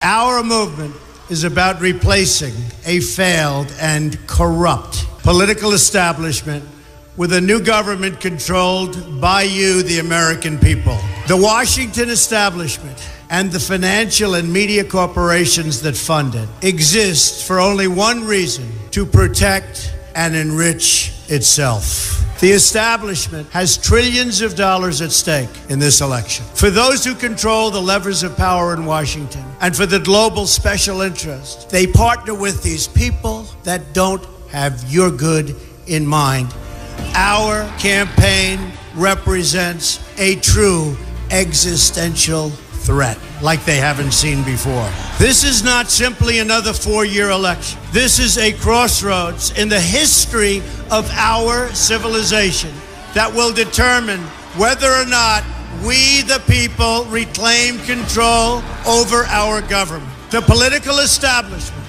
Our movement is about replacing a failed and corrupt political establishment with a new government controlled by you, the American people. The Washington establishment and the financial and media corporations that fund it exist for only one reason: to protect and enrich itself. The establishment has trillions of dollars at stake in this election. For those who control the levers of power in Washington and for the global special interest, they partner with these people that don't have your good in mind. Our campaign represents a true existential threat like they haven't seen before. This is not simply another four-year election. This is a crossroads in the history of our civilization that will determine whether or not we, the people, reclaim control over our government. The political establishment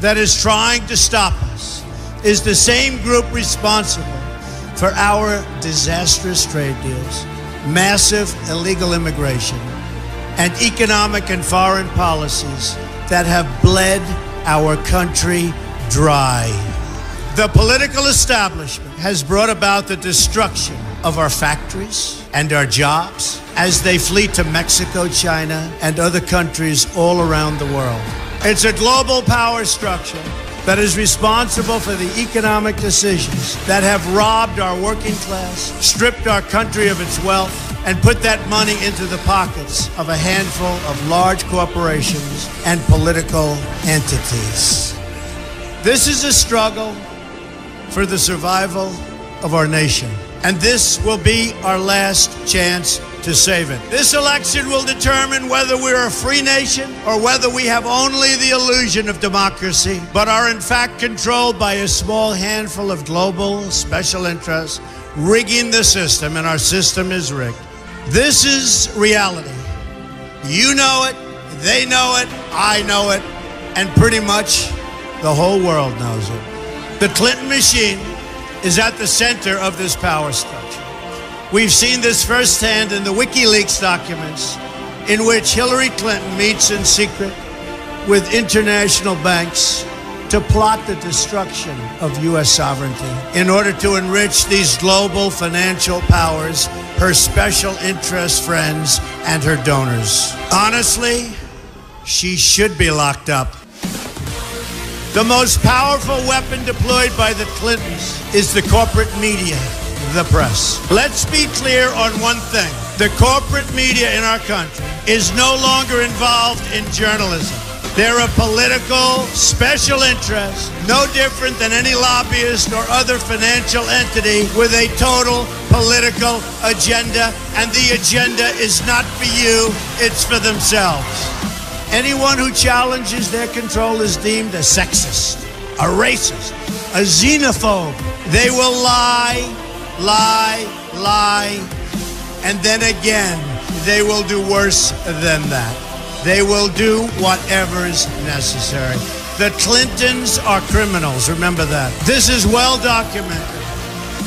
that is trying to stop us is the same group responsible for our disastrous trade deals, massive illegal immigration, and economic and foreign policies that have bled our country dry. The political establishment has brought about the destruction of our factories and our jobs as they flee to Mexico, China, and other countries all around the world. It's a global power structure that is responsible for the economic decisions that have robbed our working class, stripped our country of its wealth, and put that money into the pockets of a handful of large corporations and political entities. This is a struggle for the survival of our nation, and this will be our last chance to save it. This election will determine whether we're a free nation or whether we have only the illusion of democracy, but are in fact controlled by a small handful of global special interests rigging the system, and our system is rigged. This is reality. You know it, they know it, I know it, and pretty much the whole world knows it. The Clinton machine is at the center of this power structure. We've seen this firsthand in the WikiLeaks documents, in which Hillary Clinton meets in secret with international banks to plot the destruction of U.S. sovereignty in order to enrich these global financial powers, her special interest friends, and her donors. Honestly, she should be locked up. The most powerful weapon deployed by the Clintons is the corporate media, the press. Let's be clear on one thing. The corporate media in our country is no longer involved in journalism. They're a political special interest, no different than any lobbyist or other financial entity with a total political agenda, and the agenda is not for you, it's for themselves. Anyone who challenges their control is deemed a sexist, a racist, a xenophobe. They will lie, and then again, they will do worse than that. They will do whatever is necessary. The Clintons are criminals, remember that. This is well documented,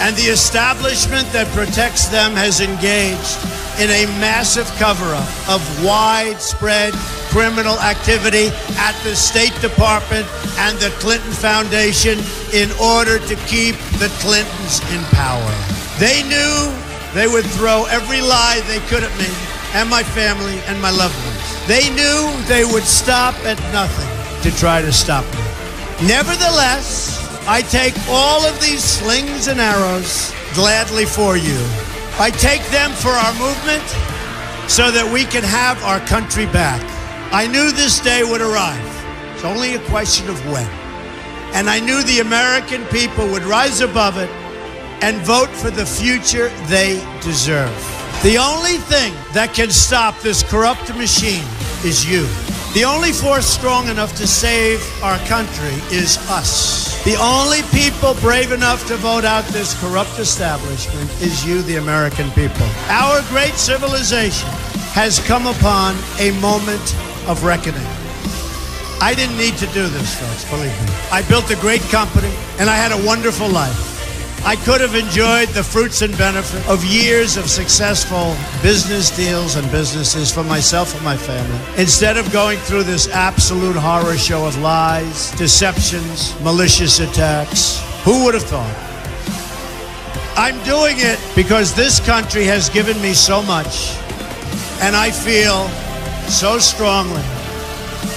and the establishment that protects them has engaged in a massive cover-up of widespread criminal activity at the State Department and the Clinton Foundation in order to keep the Clintons in power. They knew they would throw every lie they could at me and my family and my loved ones. They knew they would stop at nothing to try to stop me. Nevertheless, I take all of these slings and arrows gladly for you. I take them for our movement so that we can have our country back. I knew this day would arrive. It's only a question of when. And I knew the American people would rise above it and vote for the future they deserve. The only thing that can stop this corrupt machine is you. The only force strong enough to save our country is us. The only people brave enough to vote out this corrupt establishment is you, the American people. Our great civilization has come upon a moment of reckoning. I didn't need to do this, folks, believe me. I built a great company, and I had a wonderful life. I could have enjoyed the fruits and benefit of years of successful business deals and businesses for myself and my family, instead of going through this absolute horror show of lies, deceptions, malicious attacks. Who would have thought? I'm doing it because this country has given me so much, and I feel so strongly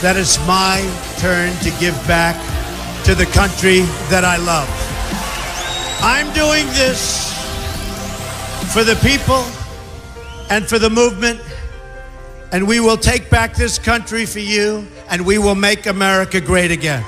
that it's my turn to give back to the country that I love. I'm doing this for the people and for the movement, and we will take back this country for you, and we will make America great again.